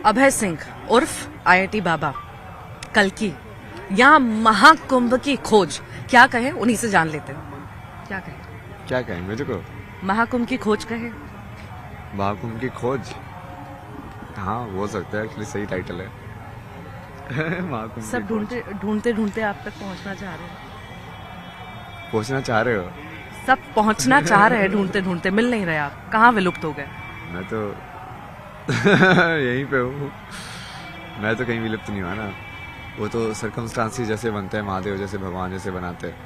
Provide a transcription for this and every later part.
अभय सिंह उर्फ आईआईटी बाबा, कल्कि या महाकुंभ की खोज, क्या कहे उन्हीं से जान लेते हैं। क्या कहे? क्या कहें मुझे को? महाकुंभ की खोज कहे। महाकुंभ की खोज, हाँ हो सकता है, एक्चुअली सही टाइटल है। महाकुंभ सब की खोज। ढूंढते ढूंढते आप तक पहुंचना चाह रहे हैं। पहुंचना चाह रहे हो? सब पहुंचना चाह रहे हैं, ढूंढते ढूंढते मिल नहीं रहे आप, कहाँ विलुप्त हो गए? मैं तो यहीं पे हूँ। मैं तो कहीं विलुप्त नहीं हुआ ना, वो तो सर्कमस्टांसेस जैसे बनते हैं, महादेव जैसे, भगवान जैसे बनाते हैं।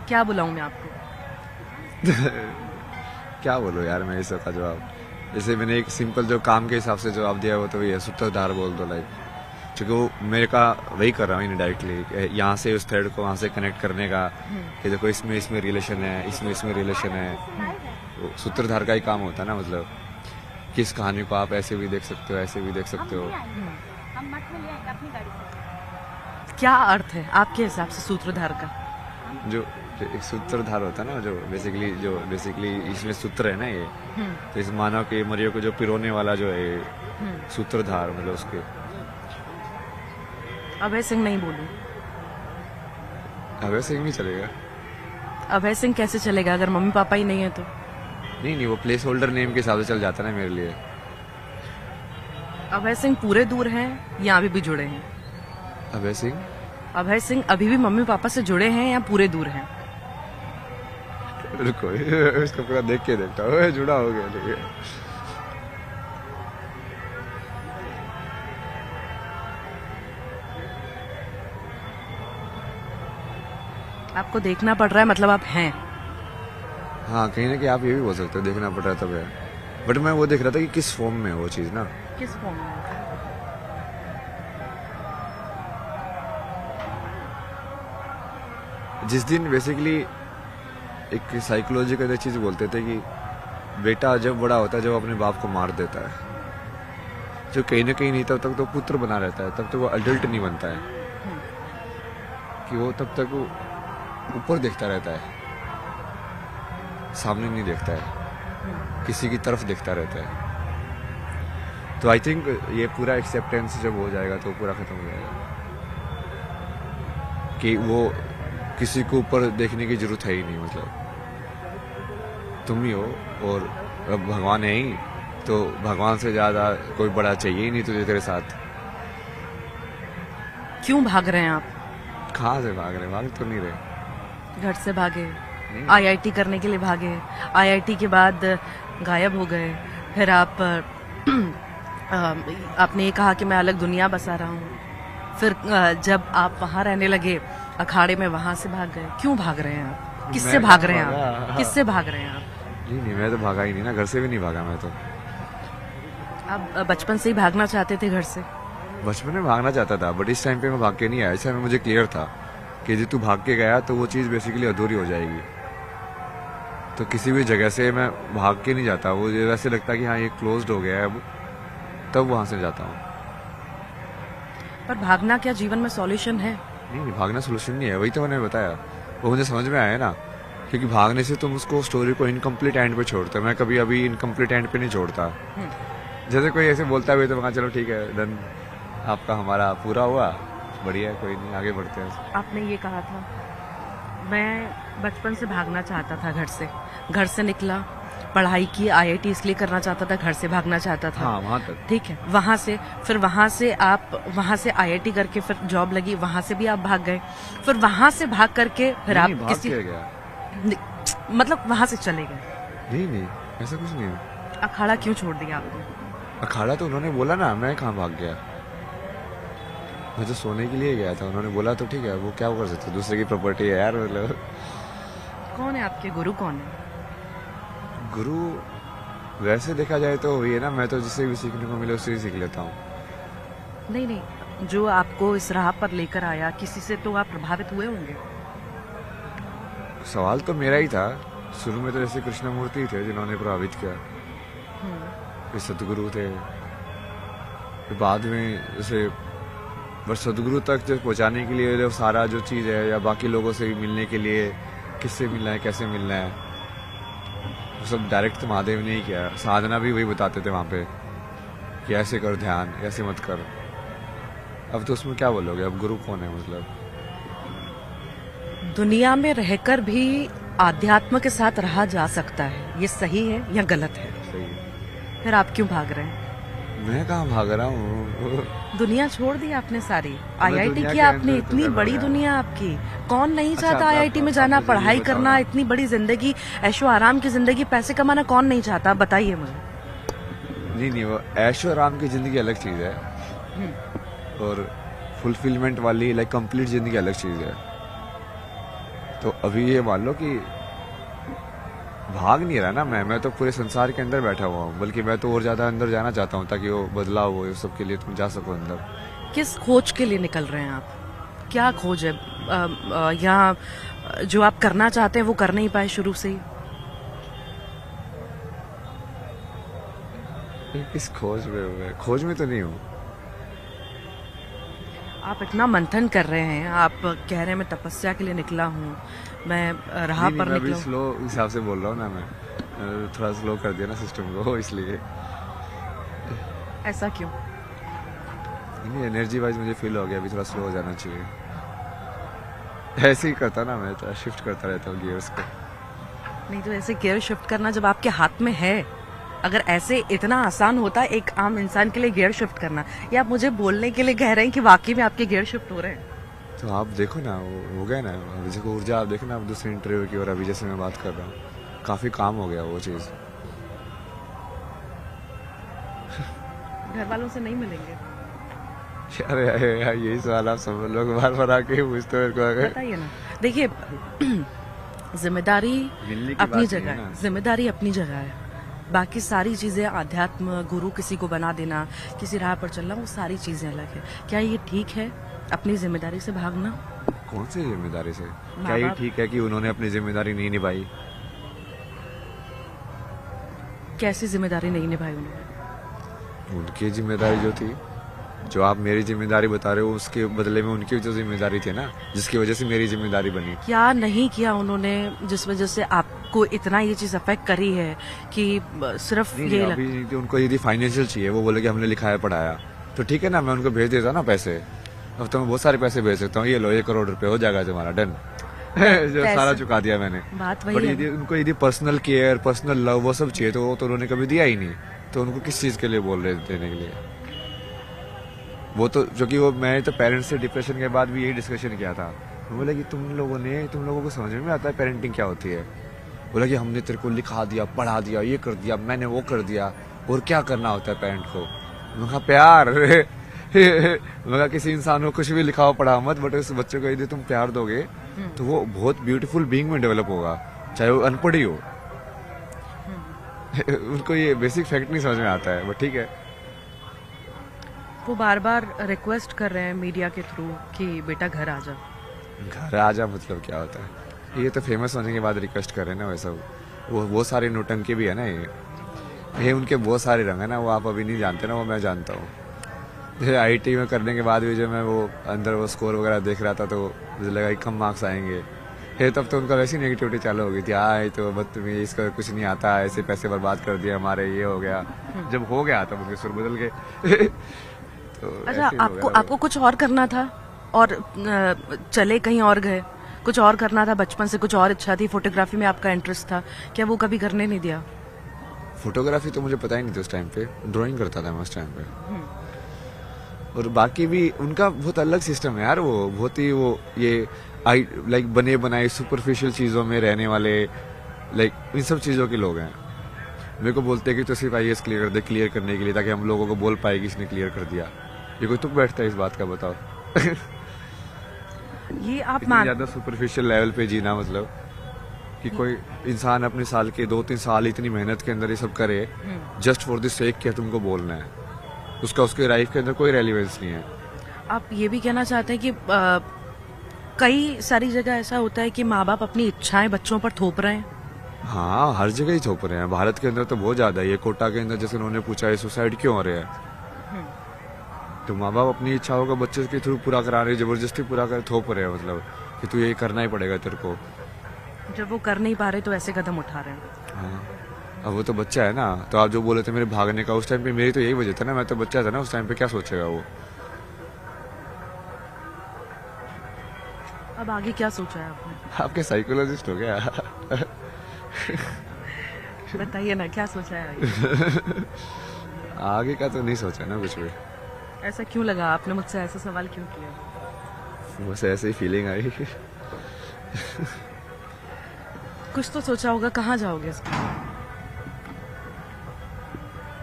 क्या बुलाऊं मैं आपको? क्या बोलो यार मैं इस का जवाब, जैसे मैंने एक सिंपल जो काम के हिसाब से जवाब दिया वो तो वही है, सूत्रधार बोल दो। लाइक क्योंकि वो मेरे का वही कर रहा हूँ इनडायरेक्टली, यहाँ से उस थ्रेड को वहाँ से कनेक्ट करने का, कि देखो इसमें रिलेशन है, इसमें रिलेशन है। वो सूत्रधार का ही काम होता है ना, मतलब किस कहानी को आप ऐसे भी देख सकते हो, ऐसे भी देख सकते हो। क्या अर्थ है आपके हिसाब से सूत्रधार का? जो एक सूत्रधार होता है ना, जो बेसिकली इसमें सूत्र है ना ये, तो इस मानव के मरियो को जो पिरोने वाला जो है सूत्रधार, मतलब उसके। अभय सिंह नहीं बोलूं? अभय सिंह नहीं चलेगा। अभय सिंह कैसे चलेगा अगर मम्मी पापा ही नहीं है तो? नहीं, वो प्लेस होल्डर नेम के हिसाब से चल जाता है ना मेरे लिए। अभय सिंह पूरे दूर हैं या अभी भी जुड़े हैं? अभय सिंह अभी भी मम्मी पापा से जुड़े हैं या पूरे दूर हैं? रुको, इसको पूरा देख के देखता हूँ, जुड़ा हो गया। ठीक है, आपको देखना पड़ रहा है, मतलब आप हैं। हाँ कहीं ना कहीं आप ये भी बोल सकते हो, देखना पड़ रहा था तब है। बट मैं वो देख रहा था कि किस फॉर्म में है वो चीज ना। किस फॉर्म में? जिस दिन बेसिकली एक साइकोलॉजी का चीज बोलते थे कि बेटा जब बड़ा होता है, जब अपने बाप को मार देता है, जो कहीं ना कहीं नहीं, तब तक तो पुत्र बना रहता है, तब तक वो अडल्ट नहीं बनता है। कि वो तब तक वो ऊपर देखता रहता है, सामने नहीं देखता है, किसी की तरफ देखता रहता है। तो आई थिंक ये पूरा एक्सेप्टेंस जब हो जाएगा तो पूरा खत्म हो जाएगा, कि वो किसी को ऊपर देखने की जरूरत है ही नहीं। मतलब तुम ही हो और अब भगवान है ही, तो भगवान से ज्यादा कोई बड़ा चाहिए ही नहीं तुझे तेरे साथ। क्यों भाग रहे हैं आप? कहाँ से भाग रहे? भाग तो नहीं रहे। घर से भागे, आईआईटी करने के लिए भागे, आईआईटी के बाद गायब हो गए, फिर आप आपने ये कहा कि मैं अलग दुनिया बसा रहा हूँ, फिर जब आप वहाँ रहने लगे अखाड़े में, वहां से भाग गए। क्यों भाग रहे हैं आप? किससे भाग रहे हैं आप? किससे भाग रहे हैं आप? नहीं, मैं तो भागा ही नहीं ना, घर से भी नहीं भागा मैं तो। आप बचपन से ही भागना चाहते थे घर से? बचपन में भागना चाहता था, बट इस टाइम पे मैं भाग के नहीं आया। इस टाइम में मुझे क्लियर था कि यदि तू भाग के गया तो वो चीज़ बेसिकली अधूरी हो जाएगी। तो किसी भी जगह से मैं भाग के नहीं जाता, वो वैसे लगता कि हाँ ये क्लोज्ड हो गया है अब, तब वहां से जाता हूँ। पर भागना क्या जीवन में सॉल्यूशन है? नहीं, भागना सोल्यूशन नहीं है, वही तो मैंने बताया। वो मुझे समझ में आया ना, क्योंकि भागने से तुम उसको स्टोरी को इनकम्प्लीट एंड पे छोड़ते हो। मैं कभी अभी इनकम्प्लीट एंड पे नहीं छोड़ता। जैसे कोई ऐसे बोलता है तो चलो ठीक है, डन, आपका हमारा पूरा हुआ, बढ़िया है, कोई नहीं, आगे बढ़ते हैं। आपने ये कहा था मैं बचपन से भागना चाहता था घर से निकला, पढ़ाई की, आईआईटी इसलिए करना चाहता था, घर से भागना चाहता था। हाँ, वहाँ तक ठीक है। वहां से आईआईटी करके फिर जॉब लगी, वहां से भी आप भाग गए, फिर वहां से भाग करके फिर आप भाग किसी के गया, मतलब वहां से चले गए। नहीं ऐसा कुछ नहीं है। अखाड़ा क्यों छोड़ दिया आपने? अखाड़ा तो उन्होंने बोला ना, मैं कहाँ भाग गया। मैं तो सोने के लिए गया था, उन्होंने बोला तो ठीक है, वो क्या कर सकते, दूसरे की प्रॉपर्टी है यार। मतलब कौन है आपके गुरु? कौन है गुरु? वैसे देखा जाए तो वही है ना, मैं तो जिससे भी सीखने को मिले उससे ही सीख लेता हूँ। नहीं, जो आपको इस राह पर लेकर आया, किसी से तो आप प्रभावित हुए होंगे। सवाल तो मेरा ही था शुरू में, तो जैसे कृष्णमूर्ति थे जिन्होंने प्रभावित किया, फिर सदगुरु थे, फिर बाद में जैसे बस सदगुरु तक जो पहुंचाने के लिए जो सारा जो चीज़ है, या बाकी लोगों से भी मिलने के लिए, किससे मिलना है, कैसे मिलना है, वो सब डायरेक्ट तो महादेव ने ही किया। साधना भी वही बताते थे वहाँ पे, कि ऐसे कर ध्यान, ऐसे मत कर। अब तो उसमें क्या बोलोगे, अब गुरु कौन है मतलब? दुनिया में रहकर भी आध्यात्म के साथ रहा जा सकता है, ये सही है या गलत है? सही है। फिर आप क्यों भाग रहे हैं? मैं कहाँ भाग रहा हूँ? दुनिया छोड़ दी आपने सारी, दुनिया आईआईटी के किया आपने, अंदर तो इतनी कर बड़ी रहा है। दुनिया आपकी। कौन नहीं अच्छा, चाहता आप- आईआईटी में आप जाना, मुझे ये पढ़ाई बताओ करना, ना। इतनी बड़ी जिंदगी, ऐशो आराम की जिंदगी, पैसे कमाना कौन नहीं चाहता? आप बताइए मुझे। नहीं, वो ऐशो आराम की जिंदगी अलग चीज है, और फुलफिलमेंट वाली लाइक कंप्लीट जिंदगी अलग चीज है। तो अभी ये मान लो कि भाग नहीं रहा ना मैं तो पूरे संसार के अंदर बैठा हुआ हूँ, बल्कि मैं तो और ज्यादा अंदर जाना चाहता हूँ, ताकि वो बदलाव हो, इस सब के लिए तुम जा सको अंदर। किस खोज के लिए निकल रहे हैं आप? क्या खोज है यहाँ जो आप करना चाहते हैं वो कर नहीं पाए शुरू से ही? किस खोज में हूँ मैं? खोज में तो नहीं हूँ। आप इतना मंथन कर रहे हैं, आप कह रहे हैं मैं तपस्या के लिए निकला हूँ, मैं राह नहीं, पर मैं अभी निकला हूँ। स्लो हिसाब से बोल रहा हूँ ना, मैं थोड़ा स्लो कर दिया ना सिस्टम को, इसलिए। ऐसा क्यों? नहीं, एनर्जी वाइज मुझे फील हो गया अभी थोड़ा स्लो हो जाना चाहिए। ऐसे ही करता ना, मैं तो शिफ्ट करता रहता हूँ गियर्स को। नहीं तो ऐसे गियर शिफ्ट करना जब आपके हाथ में है, अगर ऐसे इतना आसान होता एक आम इंसान के लिए गियर शिफ्ट करना, या आप मुझे बोलने के लिए कह रहे हैं कि वाकई में आपके गियर शिफ्ट हो रहे हैं? तो आप देखो ना, वो हो गया ना, अभी देखो ऊर्जा, आप देखो ना, अब दूसरे इंटरव्यू की, और अभी जैसे मैं बात कर रहा हूँ, काफी काम हो गया वो चीज। घर वालों से नहीं मिलेंगे? अरे यार, यही सवाल आप सब लोग बार बार आके पूछते हो मेरे को। अगर बताइए ना। देखिए जिम्मेदारी मिलने की अपनी बात जगह नहीं है है, ना। जिम्मेदारी अपनी जगह है, बाकी सारी चीजें अध्यात्म, गुरु किसी को बना देना, किसी राह पर चलना, वो सारी चीजें अलग है। क्या ये ठीक है अपनी जिम्मेदारी से भागना? कौन सी जिम्मेदारी से? क्या ये बाप- ठीक है कि उन्होंने अपनी जिम्मेदारी नहीं निभाई? कैसी जिम्मेदारी नहीं निभाई उन्होंने? उनकी जिम्मेदारी जो थी, जो आप मेरी जिम्मेदारी बता रहे हो, उसके बदले में उनकी जो जिम्मेदारी थी ना, जिसकी वजह से मेरी जिम्मेदारी बनी। क्या नहीं किया उन्होंने जिस वजह से आपको इतना ये चीज अफेक्ट करी है कि सिर्फ नहीं, ये नहीं, अभी नहीं थी, उनको यदि फाइनेंशियल चाहिए, वो बोले कि हमने लिखाया पढ़ाया, तो ठीक है ना, मैं उनको भेज देता ना पैसे। अब तो मैं बहुत सारे पैसे भेज सकता हूँ, ये लो 1 करोड़ रुपए हो जाएगा तुम्हारा, डन। जो सारा चुका दिया मैंने। बात वही बट है। यदि उनको यदि पर्सनल केयर, पर्सनल लव, वो सब चाहिए, तो वो तो उन्होंने कभी दिया ही नहीं। तो उनको किस चीज के लिए बोल रहे देने के लिए? वो तो जो कि वो, मैं तो पेरेंट्स से डिप्रेशन के बाद भी यही डिस्कशन किया था। वो बोले कि तुम लोगों को समझ में आता है पेरेंटिंग क्या होती है? बोला कि हमने तेरे को लिखा दिया, पढ़ा दिया, ये कर दिया, मैंने वो कर दिया, और क्या करना होता है पेरेंट को? मैं कहा प्यार। मैं कहा किसी इंसान को कुछ भी लिखाओ पढ़ा मत, बट उस बच्चे को यदि तुम प्यार दोगे तो वो बहुत ब्यूटीफुल बीइंग में डेवलप होगा, चाहे वो अनपढ़ ही हो। उनको ये बेसिक फैक्ट नहीं समझ में आता है, बट ठीक है। वो बार बार रिक्वेस्ट कर रहे हैं मीडिया के थ्रू कि बेटा घर आ जा। घर आ जा मतलब क्या होता है? ये तो फेमस होने के बाद रिक्वेस्ट कर रहे हैं ना, वैसा वो सारे नौटंकी भी है ना, ये उनके बहुत सारे रंग है ना, वो आप अभी नहीं जानते ना, वो मैं जानता हूँ। आईटी में करने के बाद भी जो मैं वो अंदर वो स्कोर वगैरह देख रहा था, तो मुझे लगा कि कम मार्क्स आएंगे। तब तो उनका वैसी नेगेटिविटी चालू हो गई थी, ये तो बदतमीज, इसका कुछ नहीं आता, ऐसे पैसे बर्बाद कर दिया हमारे, ये हो गया। जब हो गया तब उनके सुर बदल गए। तो अच्छा, ऐसे ही हो आपको गया। आपको कुछ और करना था और चले कहीं और गए? कुछ और करना था, बचपन से कुछ और इच्छा थी, फोटोग्राफी में आपका इंटरेस्ट था, क्या वो कभी करने नहीं दिया? फोटोग्राफी तो मुझे पता ही नहीं था उस टाइम पे, ड्राइंग करता था मैं उस टाइम पे। और बाकी भी उनका बहुत अलग सिस्टम है यार, वो बहुत ही वो ये लाइक बने बनाए सुपरफिशियल चीजों में रहने वाले, लाइक इन सब चीजों के लोग हैं। मेरे को बोलते हैं कि तो सिर्फ आईएएस क्लियर कर दे, क्लियर करने के लिए, ताकि हम लोगों को बोल पाए कि इसने क्लियर कर दिया। ये कोई तुक बैठता है इस बात का, बताओ? ये आप इतनी मान ज्यादा सुपरफिशियल लेवल पे जीना, मतलब कि कोई इंसान अपने साल के 2-3 साल इतनी मेहनत के अंदर ये सब करे जस्ट फॉर द सेक कि तुमको बोलना है, उसका उसके लाइफ के अंदर कोई रेलिवेंस नहीं है। आप ये भी कहना चाहते हैं कि कई सारी जगह ऐसा होता है कि माँ बाप अपनी इच्छाएं बच्चों पर थोप रहे हैं? हाँ, हर जगह ही थोप रहे हैं, भारत के अंदर तो बहुत ज्यादा है। ये कोटा के अंदर जैसे उन्होंने पूछा है सुसाइड क्यों हो रहे हैं, तो माँ बाप अपनी इच्छाओं को बच्चे के थ्रू पूरा करा रहे हैं, जबरदस्ती पूरा कर थोप रहे हैं, मतलब कि तू ये करना ही पड़ेगा तेरे को। जब वो कर नहीं पा रहे तो ऐसे कदम उठा रहे हैं। हाँ, अब वो तो बच्चा है ना, तो आप जो बोले थे मेरे भागने का, उस टाइम पे मेरी तो यही वजह था ना, मैं तो बच्चा था ना उस टाइम पे, क्या सोचेगा वो। अब आगे क्या सोचा है आपने? आपके साइकोलॉजिस्ट हो गया। बताइए ना, क्या सोचा है आगे? आगे का तो नहीं सोचा ना कुछ भी, ऐसा क्यों लगा, आपने मुझसे ऐसा सवाल क्यों किया? बस ऐसे ही फीलिंग आई। कुछ तो सोचा होगा, कहाँ जाओगे इसके बाद?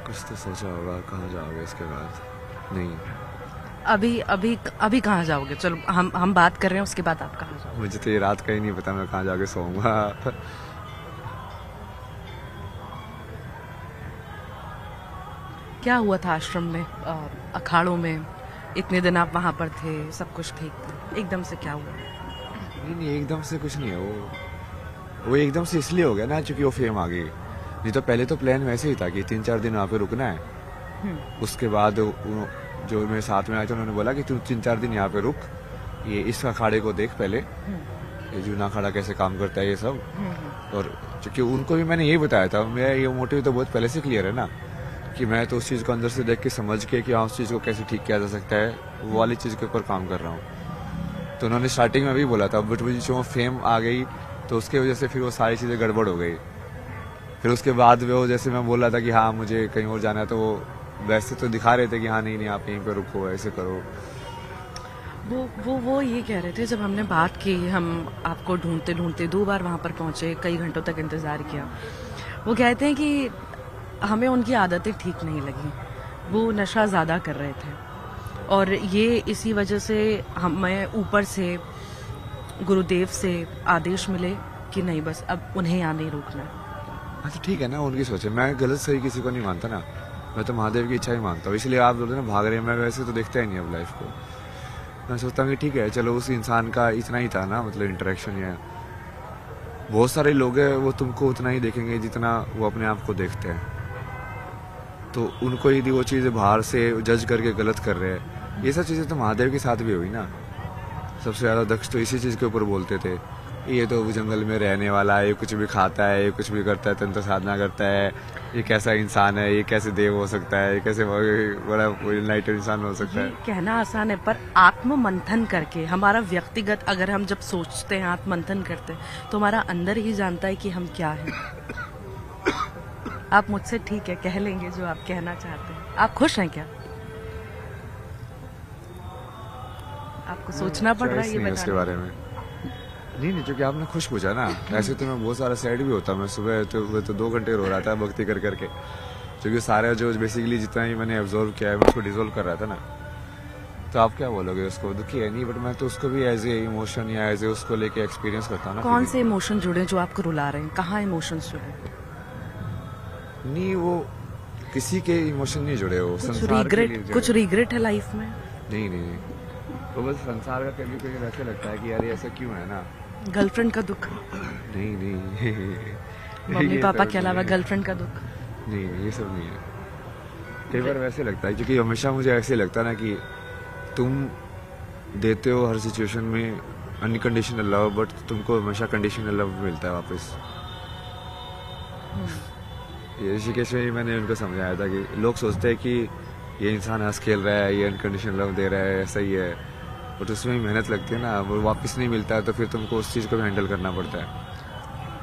कुछ तो सोचा होगा, कहाँ जाओगे इसके बाद? नहीं, अभी अभी अभी कहाँ जाओगे? चलो हम बात कर रहे हैं, उसके बाद आप कहाँ जाओगे? मुझे तो ये रात का ही नहीं पता मैं कहाँ जाके सोऊंगा। क्या हुआ था आश्रम में, अखाड़ों में? इतने दिन आप वहां पर थे, सब कुछ ठीक था, एकदम से क्या हुआ? नहीं नहीं, एकदम से कुछ नहीं है वो एकदम से इसलिए हो गया ना क्योंकि वो फेम आ गई। नहीं तो पहले तो प्लान वैसे ही था कि 3-4 दिन वहाँ पे रुकना है। उसके बाद जो मेरे साथ में आए थे उन्होंने बोला कि तू 3-4 दिन यहाँ पे रुक, ये इस अखाड़े को देख पहले, ये जूना अखाड़ा कैसे काम करता है ये सब। और क्योंकि उनको भी मैंने यही बताया था, मेरा ये मोटिव तो बहुत पहले से क्लियर है ना, कि मैं तो उस चीज़ को अंदर से देख के समझ के कि हाँ उस चीज़ को कैसे ठीक किया जा सकता है, वो वाली चीज़ के ऊपर काम कर रहा हूँ। तो उन्होंने स्टार्टिंग में भी बोला था, बट जो फेम आ गई तो उसके वजह से फिर वो सारी चीज़ें गड़बड़ हो गई। फिर उसके बाद वो जैसे मैं बोल रहा था कि हाँ मुझे कहीं और जाना है, तो वो वैसे तो दिखा रहे थे कि हाँ नहीं नहीं आप यहीं पे रुको, ऐसे करो। वो ये कह रहे थे, जब हमने बात की, हम आपको ढूंढते ढूंढते 2 बार वहां पर पहुंचे, कई घंटों तक इंतजार किया। वो कहते हैं कि हमें उनकी आदतें ठीक नहीं लगी, वो नशा ज़्यादा कर रहे थे, और ये इसी वजह से हमें ऊपर से गुरुदेव से आदेश मिले कि नहीं, बस अब उन्हें यहाँ नहीं रोकना। हाँ तो ठीक है ना, उनकी सोच है, मैं गलत सही किसी को नहीं मानता ना, मैं तो महादेव की इच्छा ही मानता हूँ। इसलिए आप बोलते ना भाग रहे हैं, मैं वैसे तो देखता ही नहीं अब लाइफ को। मैं सोचता हूँ कि ठीक है चलो, उस इंसान का इतना ही था ना, मतलब इंटरेक्शन। या बहुत सारे लोग हैं वो तुमको उतना ही देखेंगे जितना वो अपने आप को देखते हैं, तो उनको यदि वो चीज़ें बाहर से जज करके गलत कर रहे हैं, ये सब चीज़ें तो महादेव के साथ भी हुई ना। सबसे ज़्यादा दक्ष तो इसी चीज़ के ऊपर बोलते थे, ये तो जंगल में रहने वाला है, ये कुछ भी खाता है, ये कुछ भी करता है, तंत्र साधना करता है, ये कैसा इंसान है, ये कैसे देव हो सकता है, ये कैसे बड़ा इनलाइटेड इंसान हो सकता ये है। कहना आसान है, पर आत्म मंथन करके हमारा व्यक्तिगत, अगर हम जब सोचते हैं, आत्म मंथन करते हैं, तो हमारा अंदर ही जानता है कि हम क्या हैं। आप मुझसे ठीक है कह लेंगे जो आप कहना चाहते हैं। आप खुश हैं क्या? आपको सोचना पड़ रहा है ये नहीं उसके बताने बारे में। नहीं क्योंकि आपने खुश पूछा ना, ऐसे तो मैं बहुत सारा सैड भी होता। मैं सुबह तो 2 घंटे रो रहा था भक्ति कर करके, क्योंकि सारा जो बेसिकली जितना ही मैंने ऑब्जर्व किया है मैं उसको डिजोल्व कर रहा था ना। तो आप क्या बोलोगे, उसको दुखी है? नहीं, बट मैं तो उसको भी एज ए इमोशन या एज ए उसको लेके एक्सपीरियंस करता हूँ ना। कौन से इमोशन जुड़े जो आपको रुला रहे हैं? कहाँ इमोशंस जुड़े? नहीं, वो किसी के इमोशन नहीं जुड़े, वो कुछ संसार के लिए रिग्रेट, जुड़े। कुछ रिग्रेट है लाइफ में? नहीं, तो बस संसार का कभी कभी ऐसे लगता है कि यार ये ऐसा क्यों है ना। गर्लफ्रेंड का दुख? नहीं मम्मी ये पापा सब के अलावा नहीं। गर्लफ्रेंड का दुख? नहीं ये सब नहीं है। कई बार वैसे लगता है, क्योंकि हमेशा मुझे ऐसे लगता है ना कि तुम देते हो हर सिचुएशन में अनकंडीशनल लव, बट तुमको हमेशा कंडीशनल लव मिलता है वापस। ये ऋषिकेश में ही मैंने उनको समझाया था कि लोग सोचते हैं कि ये इंसान हंस खेल रहा है, ये अनकंडीशनल लव दे रहा है, ऐसा ही है, बट उसमें भी मेहनत लगती है ना, वो वापस नहीं मिलता है, तो फिर तुमको उस चीज़ को भी हैंडल करना पड़ता है।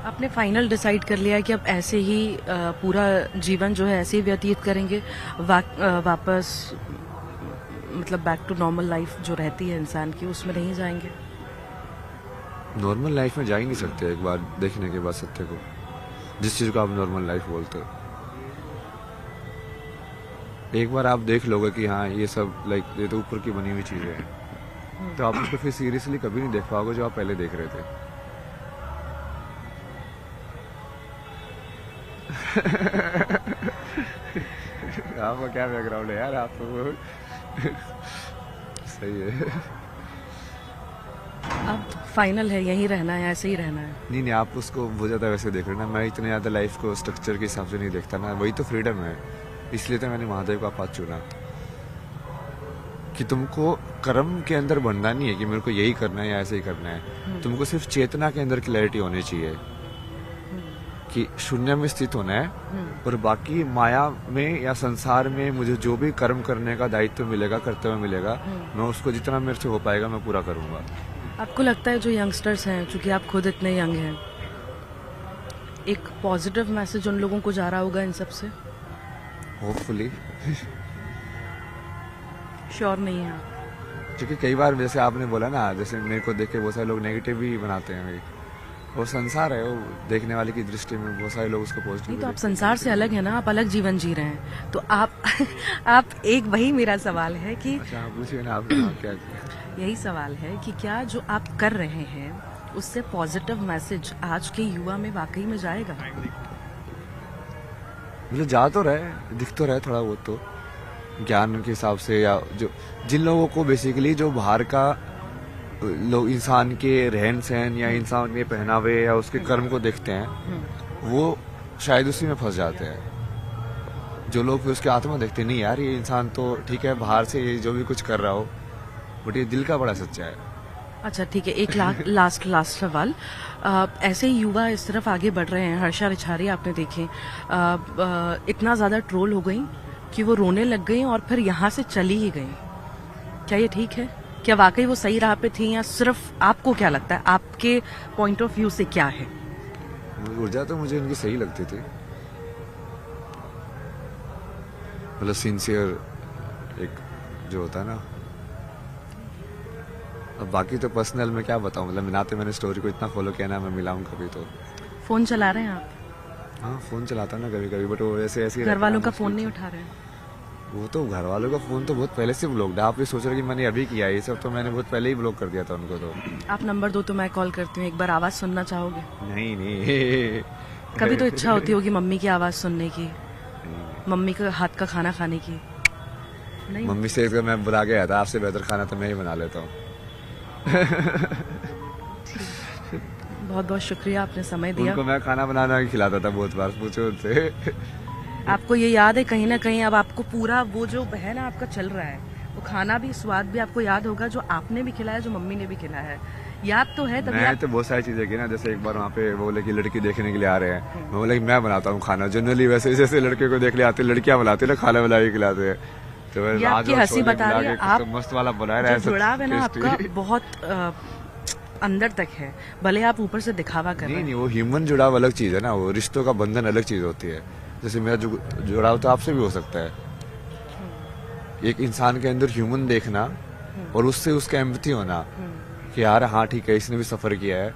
आपने फाइनल डिसाइड कर लिया कि अब ऐसे ही पूरा जीवन जो है ऐसे ही व्यतीत करेंगे, वापस मतलब बैक टू नॉर्मल लाइफ जो रहती है इंसान की, उसमें नहीं जाएंगे? नॉर्मल लाइफ में जा ही नहीं सकते एक बार देखने के बाद सत्य को, जिस चीज़ को आप नॉर्मल लाइफ बोलते हो। एक बार आप देख लोगे कि हाँ ये सब लाइक ये तो ऊपर की बनी हुई चीज़ें हैं, तो आप उसको फिर सीरियसली कभी नहीं देख पाओगे जो आप पहले देख रहे थे। आपका क्या बैकग्राउंड है यार, आप तो सही है। अब फाइनल है, यहीं रहना है, ऐसे ही रहना है? नहीं, आप उसको बहुत ज़्यादा वैसे देख रहे हो ना, मैं इतने ज़्यादा लाइफ को स्ट्रक्चर के हिसाब से नहीं देखता ना, वही तो फ्रीडम है। इसलिए तो मैंने महादेव का पाथ चुना कि तुमको कर्म के अंदर बनना नहीं है कि मेरे को यही करना है या ऐसे ही करना है, तुमको सिर्फ चेतना के अंदर क्लैरिटी होनी चाहिए। कि शून्य में स्थित होना है और बाकी माया में या संसार में मुझे जो भी कर्म करने का दायित्व मिलेगा, कर्तव्य मिलेगा, मैं उसको जितना मेरे से हो पाएगा मैं पूरा करूंगा। आपको लगता है जो यंगस्टर्स हैं, चूंकि आप खुद इतने यंग हैं, एक पॉजिटिव मैसेज उन लोगों को जा रहा होगा इन सब से? होपफुली। श्योर नहीं है आप? क्योंकि कई बार जैसे आपने बोला ना, जैसे मेरे को देख के बहुत सारे लोग नेगेटिव भी बनाते हैं भाई, वो संसार है, वो देखने वाले की दृष्टि में बहुत सारे लोग उसको पॉजिटिव। नहीं तो आप संसार से अलग है ना, आप अलग जीवन जी रहे हैं, तो आप आप एक वही मेरा सवाल है कि अच्छा आप पूछिए ना, आपने क्या किया? यही सवाल है कि क्या जो आप कर रहे हैं उससे पॉजिटिव मैसेज आज के युवा में वाकई में जाएगा? मतलब जा तो रहे, दिख तो रहे थोड़ा बहुत तो ज्ञान के हिसाब से, या जो जिन लोगों को बेसिकली जो बाहर का लोग इंसान के रहन सहन या इंसान के पहनावे या उसके कर्म को देखते हैं, वो शायद उसी में फंस जाते हैं। जो लोग फिर उसकी आत्मा देखते नहीं, यार ये इंसान तो ठीक है बाहर से ये जो भी कुछ कर रहा हो, बट ये दिल का बड़ा सच्चा है। अच्छा ठीक है, एक लास्ट सवाल। ऐसे ही युवा इस तरफ आगे बढ़ रहे हैं, हर्षा रिछारी आपने देखे इतना ज्यादा ट्रोल हो गई कि वो रोने लग गई और फिर यहाँ से चली ही गई। क्या ये ठीक है? क्या वाकई वो सही राह पे थी, या सिर्फ आपको क्या लगता है, आपके पॉइंट ऑफ व्यू से क्या है? ऊर्जा तो मुझे इनकी सही लगती थी, मतलब सिंसियर एक जो होता है ना। अब बाकी तो पर्सनल में क्या बताऊं, मतलब मिलाते मैंने स्टोरी को इतना फॉलो किया ना, मैं मिलाऊं कभी तो। फोन चला रहे हैं आप? हाँ फोन चलाता ना कभी कभी, बट वो ऐसे ऐसे घर वालों का फोन नहीं उठा रहे हैं? वो तो घर वालों का फोन तो बहुत पहले से ब्लॉक है। आप ये सोच रहे कि मैंने अभी किया है, ये सब तो मैंने बहुत पहले ही ब्लॉक कर दिया था उनको। तो आप नंबर दो तो मैं कॉल करती हूँ, एक बार आवाज सुनना चाहोगे? नहीं नहीं। कभी तो इच्छा होती होगी मम्मी की आवाज सुनने की, मम्मी का हाथ का खाना खाने की? नहीं, मम्मी से अगर मैं बुला गया था, आपसे बेहतर खाना तो मैं ही बना लेता हूँ। बहुत बहुत शुक्रिया, आपने समय दिया। उनको मैं खाना बनाना खिलाता था बहुत बार, पूछो उनसे। आपको ये याद है कहीं ना कहीं, अब आपको पूरा वो जो है ना आपका चल रहा है, वो खाना भी स्वाद भी आपको याद होगा, जो आपने भी खिलाया, जो मम्मी ने भी खिलाया है, याद तो है? तभी मैं तो बहुत सारी चीजें की ना, जैसे एक बार वहाँ पे वो बोले कि लड़की देखने के लिए आ रहे हैं, मैं बोला कि मैं बनाता हूँ खाना। जनरली वैसे जैसे लड़के को देख ले आते, लड़कियां बनाती है ना, खाना बना के खिलाते हैं। तो ये आपकी हंसी बता रही है, आप मस्त वाला बना रहे हैं, जुड़ाव है ना आपका बहुत अंदर तक है, भले आप ऊपर से दिखावा कर रहे हैं। नहीं, वो ह्यूमन जुड़ाव अलग चीज है ना, वो रिश्तों का बंधन अलग चीज होती है। जैसे मेरा जुड़ाव तो आपसे भी हो सकता है, एक इंसान के अंदर ह्यूमन देखना और उससे उसका एम्पैथी होना कि यार हाँ ठीक है, इसने भी सफर किया है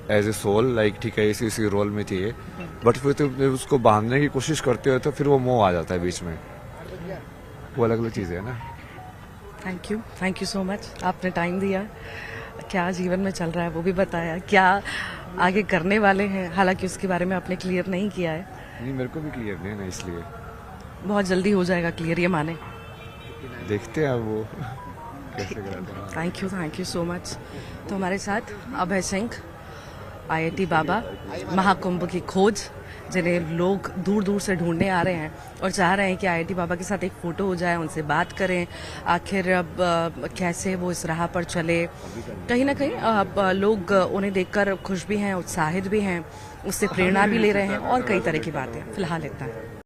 एज ए सोल, लाइक ठीक है इसी रोल में थी, बट फिर तो उसको बांधने की कोशिश करते हो तो फिर वो मोह आ जाता है बीच में, वो अलग अलग चीज है ना। थैंक यू सो मच, आपने टाइम दिया, क्या जीवन में चल रहा है वो भी बताया, क्या आगे करने वाले हैं, हालांकि उसके बारे में आपने क्लियर नहीं किया है। नहीं मेरे को भी क्लियर नहीं है ना, इसलिए बहुत जल्दी हो जाएगा क्लियर, ये माने। देखते हैं वो कैसे कराते हैं। Thank you so much. तो हमारे साथ अभय सिंह, IIT बाबा, महाकुंभ की खोज, जिन्हें लोग दूर दूर से ढूंढने आ रहे हैं और चाह रहे हैं कि IIT बाबा के साथ एक फोटो हो जाए, उनसे बात करें, आखिर अब कैसे वो इस राह पर चले। कहीं ना कहीं अब लोग उन्हें देखकर खुश भी हैं, उत्साहित भी हैं, उससे प्रेरणा भी ले रहे हैं और कई तरह की बातें। फिलहाल इतना।